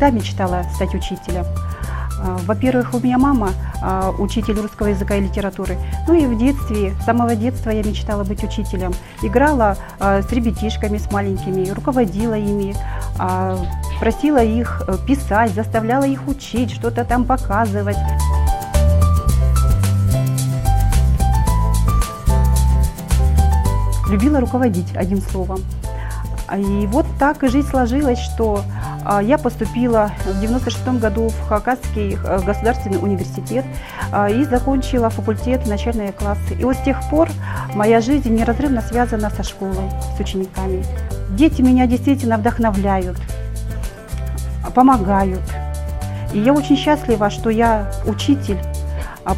всегда мечтала стать учителем. Во-первых, у меня мама учитель русского языка и литературы. Ну и в детстве, с самого детства я мечтала быть учителем. Играла с ребятишками, с маленькими, руководила ими, просила их писать, заставляла их учить, что-то там показывать. Любила руководить, одним словом. И вот так и жизнь сложилась, что я поступила в 1996 году в Хакасский государственный университет и закончила факультет начальные классы. И вот с тех пор моя жизнь неразрывно связана со школой, с учениками. Дети меня действительно вдохновляют, помогают. И я очень счастлива, что я учитель,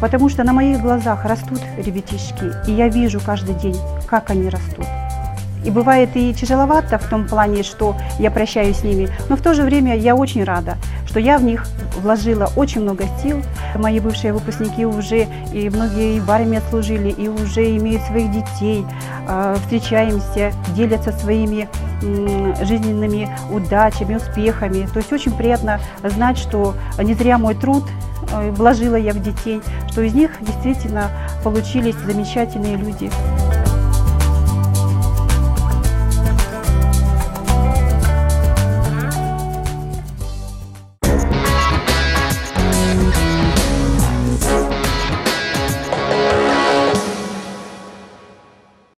потому что на моих глазах растут ребятишки, и я вижу каждый день, как они растут. И бывает и тяжеловато в том плане, что я прощаюсь с ними, но в то же время я очень рада, что я в них вложила очень много сил. Мои бывшие выпускники уже, и многие и в армии служили, и уже имеют своих детей, встречаемся, делятся своими жизненными удачами, успехами. То есть очень приятно знать, что не зря мой труд вложила я в детей, что из них действительно получились замечательные люди.